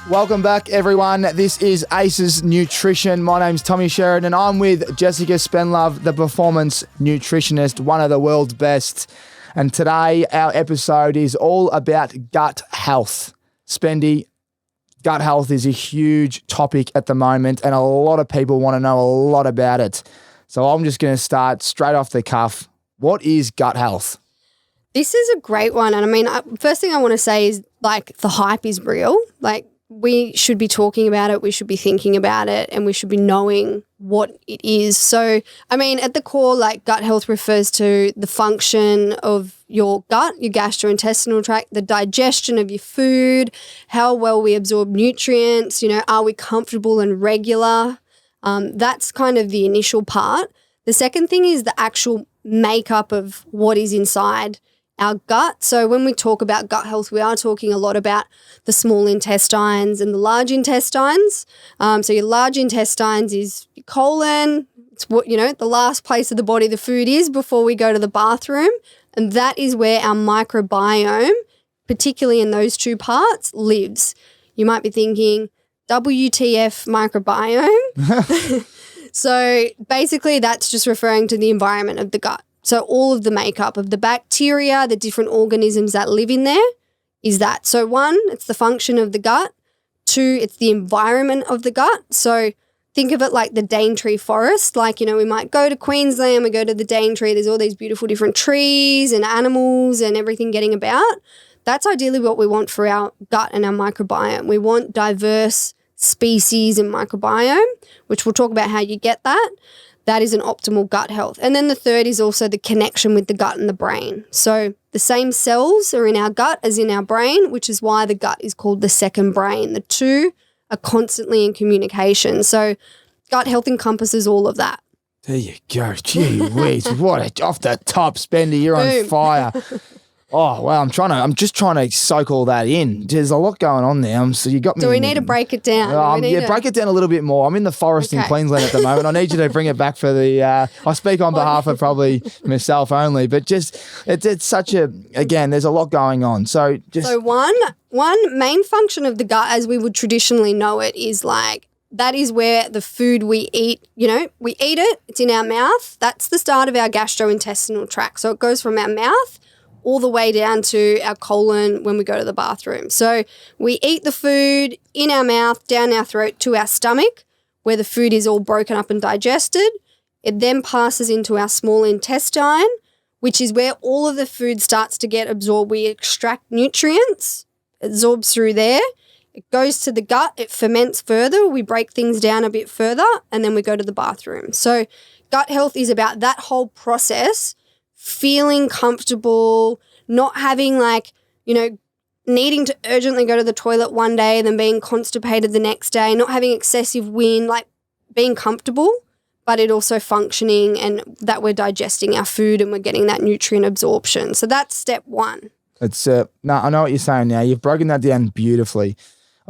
Welcome back, everyone. This is Aces Nutrition. My name's Tommy Sheridan, and I'm with Jessica Spendlove, the performance nutritionist, one of the world's best. And today, our episode is all about gut health. Spendy, gut health is a huge topic at the moment, and a lot of people want to know a lot about it. So I'm just going to start straight off the cuff. What is gut health? This is a great one. And I mean, first thing I want to say is like the hype is real. Like we should be talking about it. We should be thinking about it, and we should be knowing what it is. So, I mean, at the core, like gut health refers to the function of your gut, your gastrointestinal tract, the digestion of your food, how well we absorb nutrients, are we comfortable and regular? That's kind of the initial part. The second thing is the actual makeup of what is inside our gut. So when we talk about gut health, we are talking a lot about the small intestines and the large intestines. So your large intestines is your colon. It's what, the last place of the body the food is before we go to the bathroom. And that is where our microbiome, particularly in those two parts, lives. You might be thinking, WTF microbiome? So basically that's just referring to the environment of the gut. So all of the makeup of the bacteria, the different organisms that live in there is that. So one, it's the function of the gut. Two, it's the environment of the gut. So think of it like the Daintree forest. Like, we might go to Queensland, we go to the Daintree, there's all these beautiful different trees and animals and everything getting about. That's ideally what we want for our gut and our microbiome. We want diverse species and microbiome, which we'll talk about how you get that. That is an optimal gut health. And then the third is also the connection with the gut and the brain. So the same cells are in our gut as in our brain, which is why the gut is called the second brain. The two are constantly in communication. So gut health encompasses all of that. There you go. Gee whiz, off the top, Spendy, you're Boom. on fire. Oh, wow, I'm just trying to soak all that in. There's a lot going on there. So you got me. Do we need to break it down? Break it down a little bit more. I'm in the forest in Queensland at the moment. I need you to bring it back for the, I speak on behalf of probably myself only, but just, it's such again, there's a lot going on. So one main function of the gut as we would traditionally know it is like, that is where the food we eat, we eat it, it's in our mouth. That's the start of our gastrointestinal tract. So it goes from our mouth all the way down to our colon when we go to the bathroom. So we eat the food in our mouth, down our throat to our stomach, where the food is all broken up and digested. It then passes into our small intestine, which is where all of the food starts to get absorbed. We extract nutrients, it absorbs through there. It goes to the gut, it ferments further, we break things down a bit further, and then we go to the bathroom. So gut health is about that whole process, feeling comfortable, not having needing to urgently go to the toilet one day, then being constipated the next day, not having excessive wind, like being comfortable, but it also functioning and that we're digesting our food and we're getting that nutrient absorption. So that's step one. It's I know what you're saying now. You've broken that down beautifully.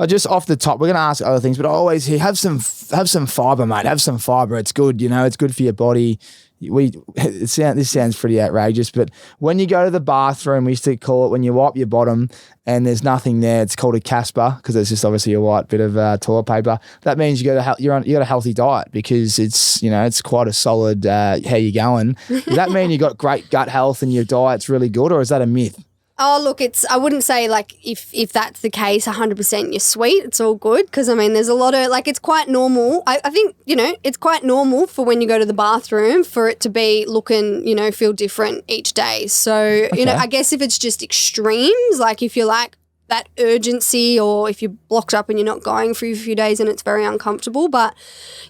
Just off the top, we're going to ask other things, but I always hear, have some fibre, mate. Have some fibre. It's good, it's good for your body. This sounds pretty outrageous, but when you go to the bathroom, we used to call it when you wipe your bottom and there's nothing there, it's called a Casper because it's just obviously a white bit of toilet paper. That means you got a healthy diet because it's it's quite a solid how you going. Does that mean you got great gut health and your diet's really good, or is that a myth? Oh, look, I wouldn't say if that's the case, 100% you're sweet, it's all good because, there's a lot of, it's quite normal. I think, it's quite normal for when you go to the bathroom for it to be looking, feel different each day. So, I guess if it's just extremes, like if you're like that urgency or if you're blocked up and you're not going for a few days and it's very uncomfortable. But,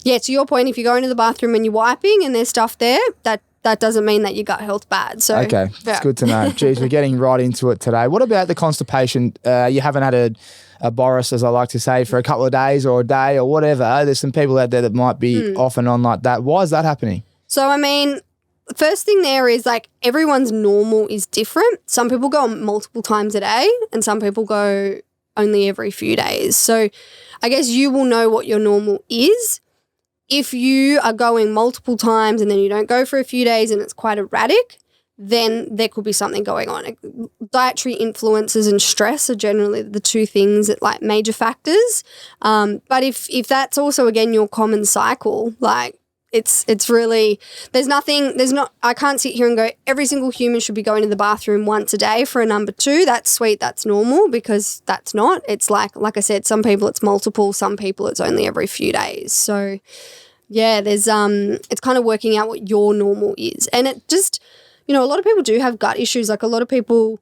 yeah, to your point, if you're going to the bathroom and you're wiping and there's stuff there, that doesn't mean that your gut health's bad. So okay, it's good to know. Geez, we're getting right into it today. What about the constipation? You haven't had a Boris, as I like to say, for a couple of days or a day or whatever. There's some people out there that might be off and on like that. Why is that happening? So, the first thing there is everyone's normal is different. Some people go multiple times a day and some people go only every few days. So I guess you will know what your normal is. If you are going multiple times and then you don't go for a few days and it's quite erratic, then there could be something going on. Dietary influences and stress are generally the two things that like major factors. But if that's also, again, your common cycle, like it's really, I can't sit here and go, every single human should be going to the bathroom once a day for a number 2. That's sweet, that's normal, because that's not. It's like I said, some people it's multiple, some people it's only every few days. So yeah, there's it's kind of working out what your normal is. And it just, a lot of people do have gut issues. Like a lot of people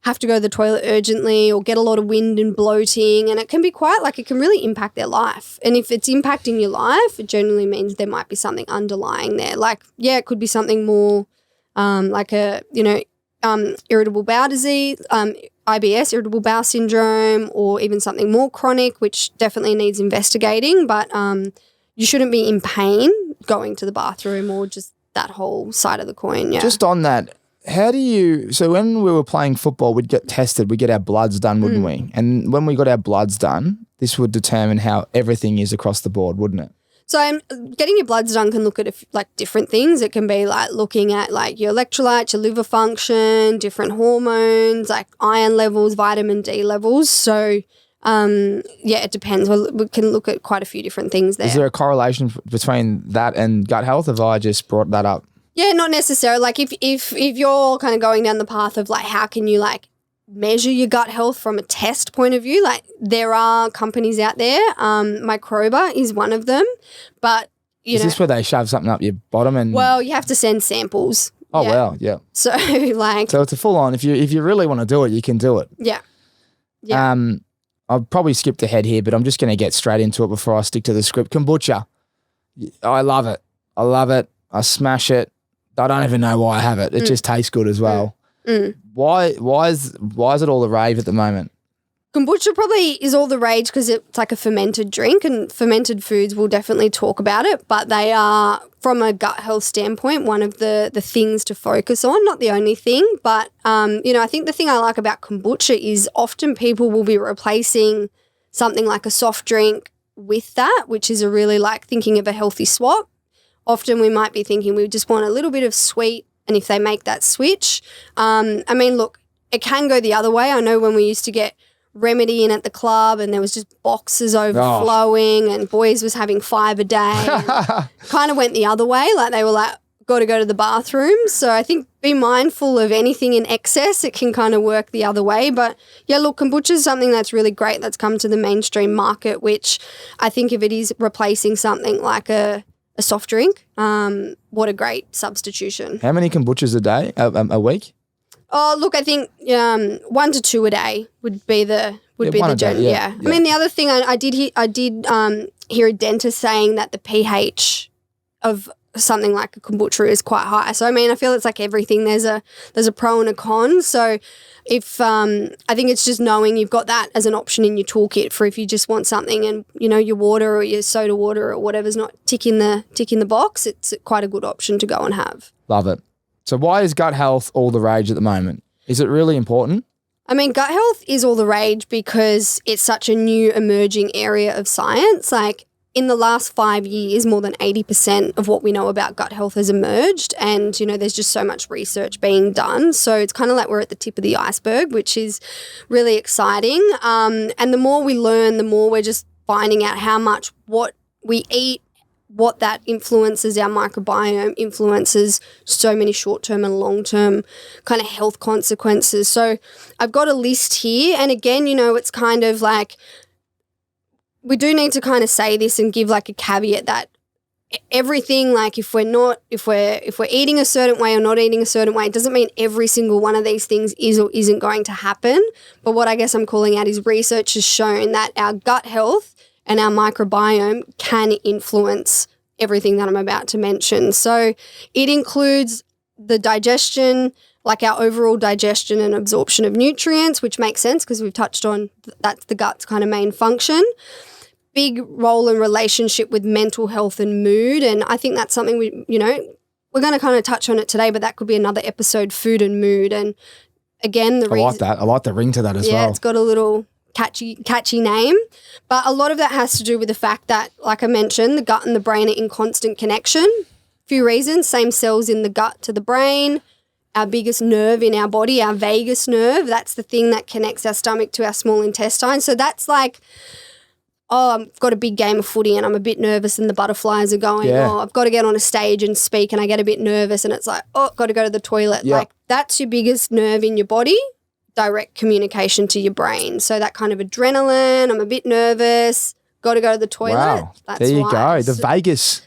have to go to the toilet urgently or get a lot of wind and bloating, and it can be it can really impact their life. And if it's impacting your life, it generally means there might be something underlying there. Like, yeah, it could be something more like irritable bowel disease, IBS, irritable bowel syndrome, or even something more chronic, which definitely needs investigating. But you shouldn't be in pain going to the bathroom, or just that whole side of the coin. Yeah. Just on that, so when we were playing football, we'd get tested, we'd get our bloods done, wouldn't we? And when we got our bloods done, this would determine how everything is across the board, wouldn't it? So getting your bloods done can look at different things. It can be like looking at like your electrolytes, your liver function, different hormones, like iron levels, vitamin D levels. So it depends. We can look at quite a few different things there. Is there a correlation between that and gut health? Have I just brought that up? Yeah, not necessarily. Like if you're kind of going down the path of like how can you like measure your gut health from a test point of view, like there are companies out there. Microba is one of them, but is this where they shove something up your bottom and? Well, you have to send samples. Oh yeah. Wow, yeah. So it's a full on. If you really want to do it, you can do it. Yeah. Yeah. I've probably skipped ahead here, but I'm just going to get straight into it before I stick to the script. Kombucha. I love it. I smash it. I don't even know why I have it. It just tastes good as well. Why is it all the rave at the moment? Kombucha probably is all the rage because it's like a fermented drink, and fermented foods will definitely talk about it, but they are, from a gut health standpoint, one of the things to focus on, not the only thing. But, I think the thing I like about kombucha is often people will be replacing something like a soft drink with that, which is a really like thinking of a healthy swap. Often we might be thinking we just want a little bit of sweet, and if they make that switch, look, it can go the other way. I know when we used to get Remedy in at the club and there was just boxes overflowing and boys was having 5 a day. Kind of went the other way. Like they were like, got to go to the bathroom. So I think be mindful of anything in excess. It can kind of work the other way. But yeah, look, kombucha is something that's really great that's come to the mainstream market, which I think if it is replacing something like a soft drink, what a great substitution. How many kombuchas a day, a week? Oh, look, I think 1 to 2 a day would be the general. Yeah. I mean, the other thing I did hear a dentist saying that the pH of something like a kombucha is quite high. So I mean, I feel it's like everything. There's a pro and a con. So if I think it's just knowing you've got that as an option in your toolkit for if you just want something and your water or your soda water or whatever's not ticking the box, it's quite a good option to go and have. Love it. So why is gut health all the rage at the moment? Is it really important? I mean, gut health is all the rage because it's such a new emerging area of science. Like in the last 5 years, more than 80% of what we know about gut health has emerged, and there's just so much research being done. So it's kind of like we're at the tip of the iceberg, which is really exciting. And the more we learn, the more we're just finding out how much what we eat, what that influences our microbiome, influences so many short-term and long-term kind of health consequences. So I've got a list here, and again, it's kind of like we do need to kind of say this and give like a caveat that everything, like if we're eating a certain way or not eating a certain way, it doesn't mean every single one of these things is or isn't going to happen. But what I guess I'm calling out is research has shown that our gut health and our microbiome can influence everything that I'm about to mention. So it includes the digestion, like our overall digestion and absorption of nutrients, which makes sense because we've touched on that's the gut's kind of main function. Big role in relationship with mental health and mood. And I think that's something we're going to kind of touch on it today, but that could be another episode, food and mood. And again, I like that. I like the ring to that as well. Yeah, it's got a little catchy name, but a lot of that has to do with the fact that, like I mentioned, the gut and the brain are in constant connection. Few reasons: same cells in the gut to the brain, our biggest nerve in our body, our vagus nerve. That's the thing that connects our stomach to our small intestine. So that's like, oh, I've got a big game of footy and I'm a bit nervous and the butterflies are going. Yeah. Oh, I've got to get on a stage and speak and I get a bit nervous and it's like, oh, got to go to the toilet. Yep. Like that's your biggest nerve in your body, direct communication to your brain. So that kind of adrenaline, I'm a bit nervous, got to go to the toilet. Wow. That's there you why. go. The vagus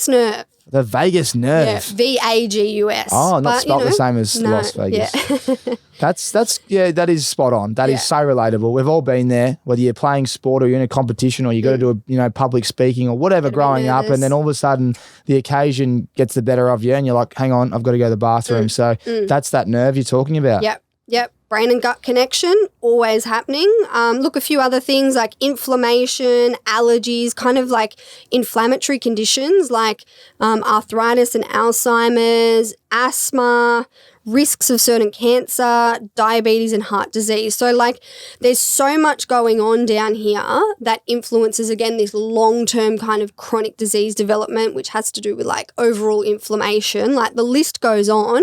nerve. The vagus nerve. Yeah, VAGUS. Oh, not spelled the same as Las Vegas. Yeah. That is spot on. That is so relatable. We've all been there, whether you're playing sport or you're in a competition or you got to do public speaking or whatever growing up, and then all of a sudden the occasion gets the better of you and you're like, hang on, I've got to go to the bathroom. So that's that nerve you're talking about. Yep. Brain and gut connection, always happening. Look, a few other things like inflammation, allergies, kind of like inflammatory conditions like arthritis and Alzheimer's, asthma, risks of certain cancer, diabetes and heart disease. So like there's so much going on down here that influences, again, this long-term kind of chronic disease development, which has to do with like overall inflammation. Like the list goes on.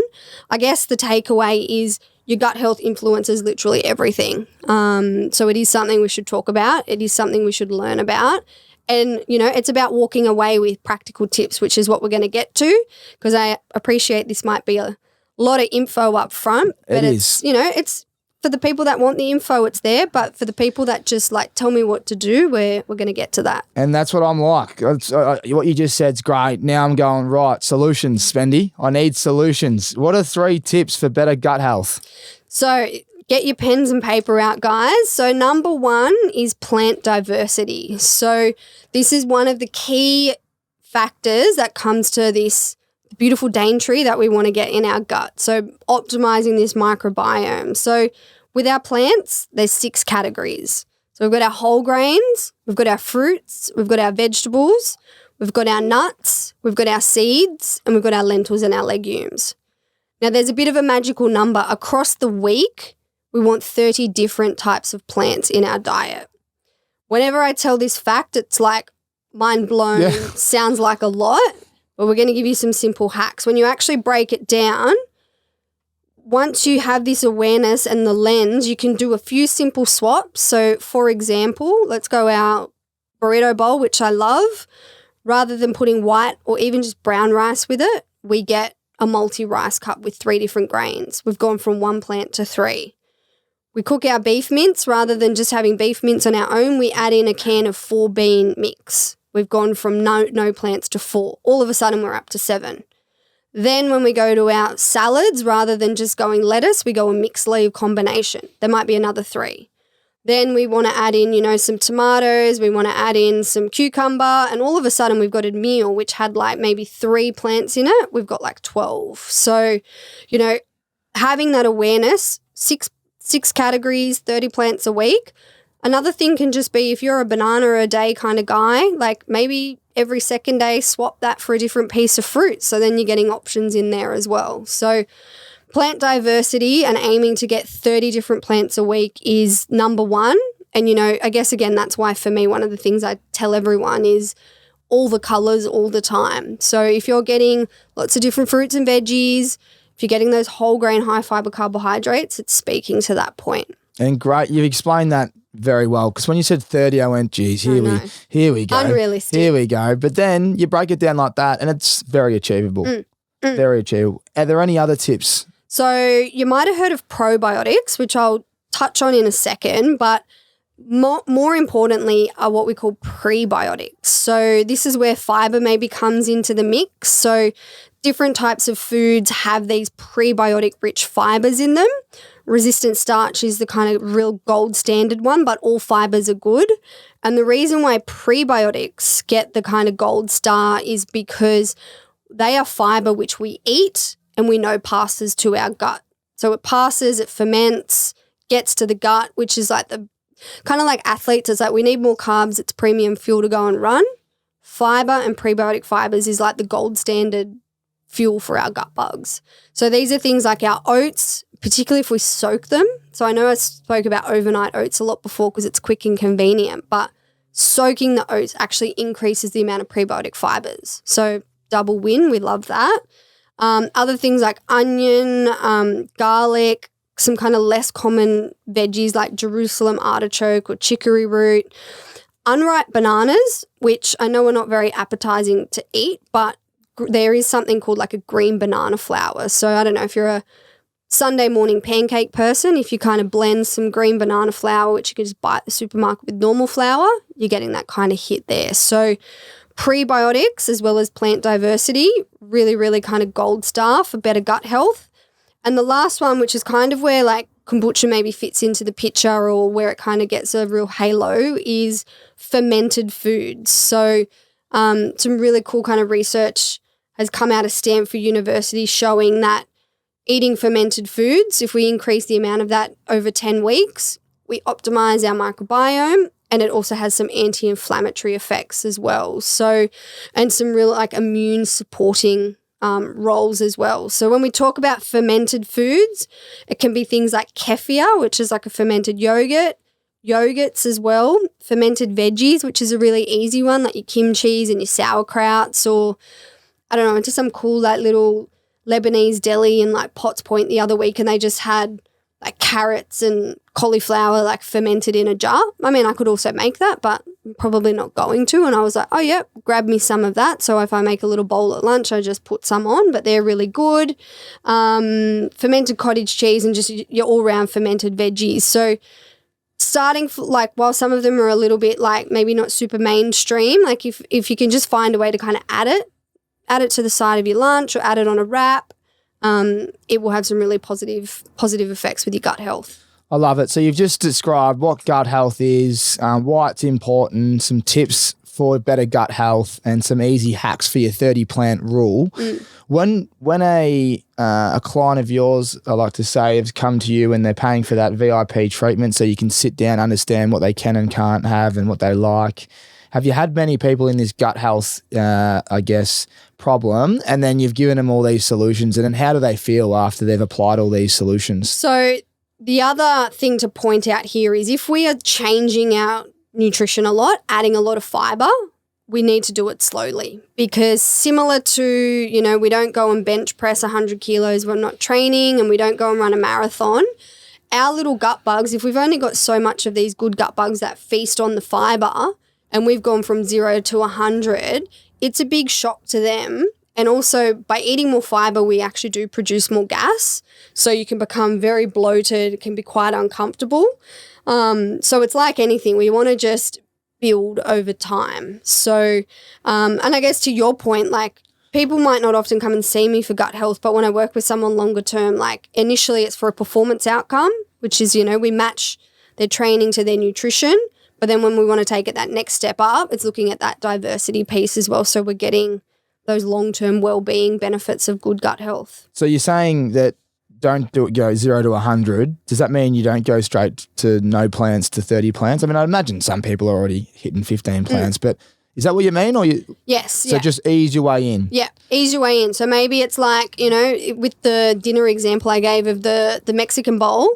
I guess the takeaway is your gut health influences literally everything. So it is something we should talk about. It is something we should learn about. And, it's about walking away with practical tips, which is what we're going to get to, because I appreciate this might be a lot of info up front. But it's for the people that want the info, it's there. But for the people that just like tell me what to do, we're going to get to that. And that's what I'm like. What you just said's great. Now I'm going, right, solutions, Spendy. I need solutions. What are 3 tips for better gut health? So get your pens and paper out, guys. So number 1 is plant diversity. So this is one of the key factors that comes to this beautiful Daintree that we want to get in our gut. So optimizing this microbiome. So with our plants, there's 6 categories. So we've got our whole grains, we've got our fruits, we've got our vegetables, we've got our nuts, we've got our seeds, and we've got our lentils and our legumes. Now there's a bit of a magical number. Across the week, we want 30 different types of plants in our diet. Whenever I tell this fact, it's like mind blown, sounds like a lot. But we're going to give you some simple hacks. When you actually break it down, once you have this awareness and the lens, you can do a few simple swaps. So, for example, let's go our burrito bowl, which I love. Rather than putting white or even just brown rice with it, we get a multi-rice cup with 3 different grains. We've gone from 1 plant to 3. We cook our beef mince. Rather than just having beef mince on our own, we add in a can of 4-bean mix. We've gone from no plants to 4. All of a sudden, we're up to 7. Then when we go to our salads, rather than just going lettuce, we go a mixed leaf combination. There might be another 3. Then we want to add in, some tomatoes. We want to add in some cucumber. And all of a sudden, we've got a meal which had like maybe 3 plants in it. We've got like 12. So, having that awareness, 6 categories, 30 plants a week. Another thing can just be if you're a banana a day kind of guy, like maybe every second day swap that for a different piece of fruit. So then you're getting options in there as well. So plant diversity and aiming to get 30 different plants a week is number 1. And, I guess, again, that's why for me, one of the things I tell everyone is all the colours all the time. So if you're getting lots of different fruits and veggies, if you're getting those whole grain, high fibre carbohydrates, it's speaking to that point. And great, you've explained that very well, because when you said 30, I went, geez, here we go. Unrealistic. Here we go. But then you break it down like that and it's very achievable. Very achievable. Are there any other tips? So you might have heard of probiotics, which I'll touch on in a second, but more importantly are what we call prebiotics. So this is where fiber maybe comes into the mix. So different types of foods have these prebiotic rich fibers in them. Resistant starch is the kind of real gold standard one, but all fibers are good. And the reason why prebiotics get the kind of gold star is because they are fiber which we eat and we know passes to our gut. So it passes, it ferments, gets to the gut, which is like the kind of like athletes. It's like we need more carbs. It's premium fuel to go and run. Fiber and prebiotic fibers is like the gold standard fuel for our gut bugs. So these are things like our oats, particularly if we soak them. So I know I spoke about overnight oats a lot before because it's quick and convenient, but soaking the oats actually increases the amount of prebiotic fibers. So double win, we love that. Other things like onion, garlic, some kind of less common veggies like Jerusalem artichoke or chicory root. Unripe bananas, which I know are not very appetizing to eat, but there is something called like a green banana flour. So I don't know if you're a Sunday morning pancake person, if you kind of blend some green banana flour, which you can just buy at the supermarket with normal flour, you're getting that kind of hit there. So prebiotics as well as plant diversity, really, really kind of gold star for better gut health. And the last one, which is kind of where like kombucha maybe fits into the picture or where it kind of gets a real halo, is fermented foods. So some really cool kind of research has come out of Stanford University showing that eating fermented foods, if we increase the amount of that over 10 weeks, we optimize our microbiome, and it also has some anti-inflammatory effects as well. So, and some real like immune supporting roles as well. So when we talk about fermented foods, it can be things like kefir, which is like a fermented yogurt, yogurts as well, fermented veggies, which is a really easy one, like your kimchis and your sauerkrauts, or I don't know, into some cool like little Lebanese deli in like Potts Point the other week, and they just had like carrots and cauliflower like fermented in a jar. I mean, I could also make that, but I'm probably not going to. And I was like, oh, yeah, grab me some of that. So if I make a little bowl at lunch, I just put some on, but they're really good. Fermented cottage cheese and just your all-round fermented veggies. So starting like while some of them are a little bit like maybe not super mainstream, like if you can just find a way to kind of add it to the side of your lunch or add it on a wrap, it will have some really positive effects with your gut health. I love it. So you've just described what gut health is, why it's important, some tips for better gut health, and some easy hacks for your 30-plant rule. When a client of yours, I like to say, has come to you and they're paying for that VIP treatment so you can sit down, understand what they can and can't have and what they like, have you had many people in this gut health, problem, and then you've given them all these solutions, and then how do they feel after they've applied all these solutions? So the other thing to point out here is if we are changing our nutrition a lot, adding a lot of fiber, we need to do it slowly, because similar to, we don't go and bench press 100 kilos, we're not training, and we don't go and run a marathon. Our little gut bugs, if we've only got so much of these good gut bugs that feast on the fiber, and we've gone from 0 to 100, it's a big shock to them. And also by eating more fiber, we actually do produce more gas. So you can become very bloated. It can be quite uncomfortable. So it's like anything. We want to just build over time. So, and I guess to your point, like people might not often come and see me for gut health, but when I work with someone longer term, like initially it's for a performance outcome, which is, we match their training to their nutrition. But then when we want to take it that next step up, it's looking at that diversity piece as well. So we're getting those long-term well-being benefits of good gut health. So you're saying that don't go 0 to 100. Does that mean you don't go straight to no plants to 30 plants? I mean, I imagine some people are already hitting 15 plants, but is that what you mean? Yes. So just ease your way in. Yeah, ease your way in. So maybe it's like, with the dinner example I gave of the Mexican bowl,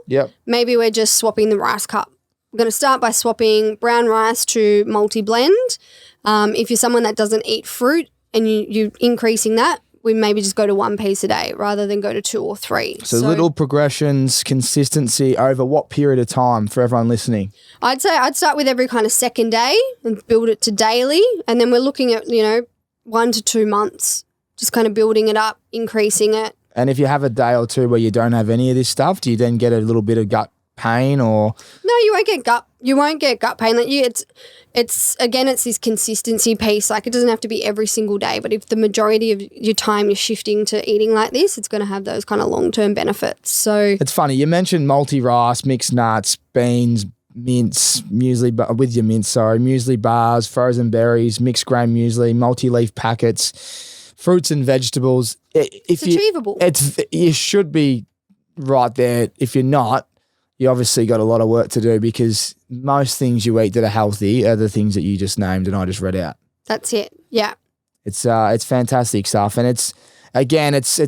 maybe we're just swapping the rice cup. We're going to start by swapping brown rice to multi-blend. If you're someone that doesn't eat fruit and you're increasing that, we maybe just go to 1 piece a day rather than go to 2 or 3. So little progressions, consistency over what period of time for everyone listening? I'd say I'd start with every kind of second day and build it to daily. And then we're looking at, 1 to 2 months, just kind of building it up, increasing it. And if you have a day or two where you don't have any of this stuff, do you then get a little bit of gut pain or? No, you won't get gut pain. Like it's this consistency piece. Like it doesn't have to be every single day, but if the majority of your time you're shifting to eating like this, it's going to have those kind of long-term benefits. So it's funny. You mentioned multi-rice, mixed nuts, beans, mince, muesli muesli bars, frozen berries, mixed grain muesli, multi-leaf packets, fruits and vegetables. It's achievable. You should be right there. If you're not, you obviously got a lot of work to do, because most things you eat that are healthy are the things that you just named and I just read out. That's it. Yeah. It's fantastic stuff. And it's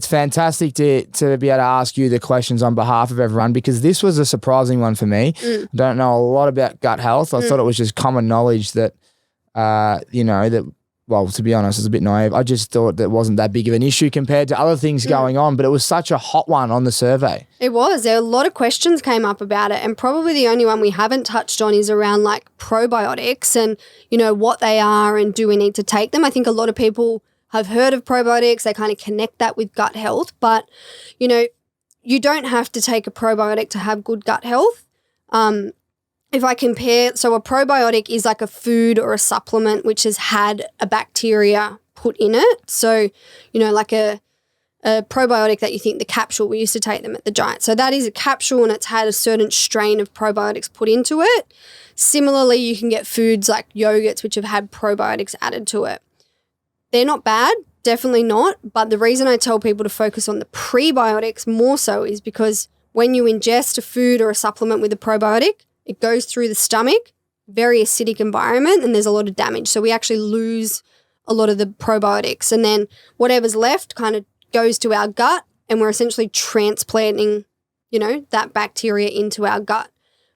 fantastic to be able to ask you the questions on behalf of everyone, because this was a surprising one for me. I don't know a lot about gut health. I thought it was just common knowledge that, that well, to be honest, it's a bit naive. I just thought that wasn't that big of an issue compared to other things going on, but it was such a hot one on the survey. It was. There were a lot of questions came up about it, and probably the only one we haven't touched on is around like probiotics and, you know, what they are and do we need to take them. I think a lot of people have heard of probiotics. They kind of connect that with gut health, but, you know, you don't have to take a probiotic to have good gut health. If I compare, so a probiotic is like a food or a supplement which has had a bacteria put in it. So, you know, like a probiotic that you think the capsule, we used to take them at the Giant. So that is a capsule and it's had a certain strain of probiotics put into it. Similarly, you can get foods like yogurts which have had probiotics added to it. They're not bad, definitely not. But the reason I tell people to focus on the prebiotics more so is because when you ingest a food or a supplement with a probiotic, it goes through the stomach, very acidic environment, and there's a lot of damage. So we actually lose a lot of the probiotics. And then whatever's left kind of goes to our gut, and we're essentially transplanting, you know, that bacteria into our gut.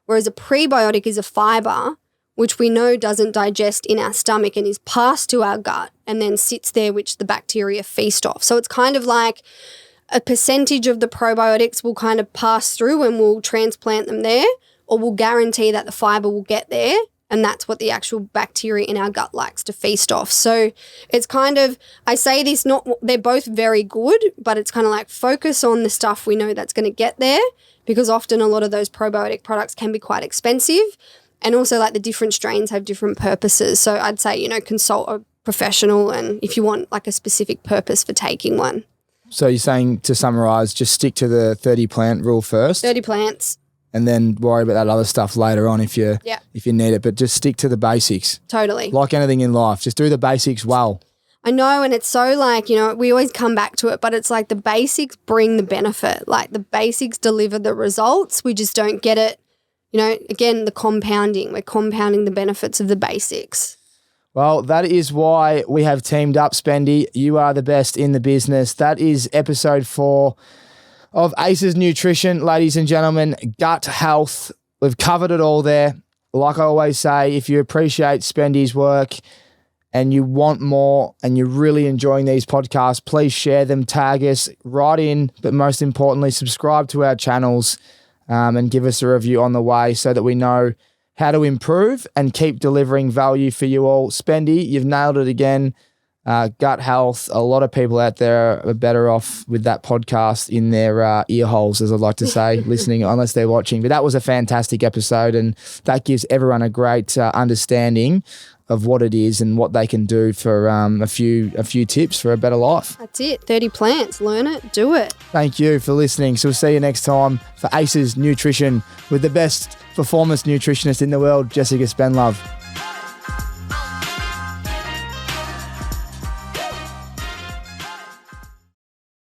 Whereas a prebiotic is a fiber, which we know doesn't digest in our stomach and is passed to our gut and then sits there, which the bacteria feast off. So it's kind of like a percentage of the probiotics will kind of pass through and we'll transplant them there, or we'll guarantee that the fiber will get there, and that's what the actual bacteria in our gut likes to feast off. So it's kind of, I say this, they're both very good, but it's kind of like focus on the stuff we know that's going to get there, because often a lot of those probiotic products can be quite expensive, and also like the different strains have different purposes. So I'd say, you know, consult a professional and if you want like a specific purpose for taking one. So you're saying, to summarise, just stick to the 30 plant rule first. 30 plants. And then worry about that other stuff later on if you need it. But just stick to the basics. Totally. Like anything in life, just do the basics well. I know, and it's so like, you know, we always come back to it, but it's like the basics bring the benefit. Like the basics deliver the results. We just don't get it. You know, again, the compounding. We're compounding the benefits of the basics. Well, that is why we have teamed up, Spendy. You are the best in the business. That is episode 4 of Aces Nutrition, ladies and gentlemen. Gut health. We've covered it all there. Like I always say, if you appreciate Spendy's work and you want more and you're really enjoying these podcasts, please share them, tag us, write in, but most importantly, subscribe to our channels and give us a review on the way so that we know how to improve and keep delivering value for you all. Spendy, you've nailed it again. Gut health. A lot of people out there are better off with that podcast in their ear holes, as I'd like to say, listening, unless they're watching. But that was a fantastic episode, and that gives everyone a great understanding of what it is and what they can do for a few tips for a better life. That's it. 30 plants. Learn it. Do it. Thank you for listening. So we'll see you next time for Aces Nutrition with the best performance nutritionist in the world, Jessica Spendlove.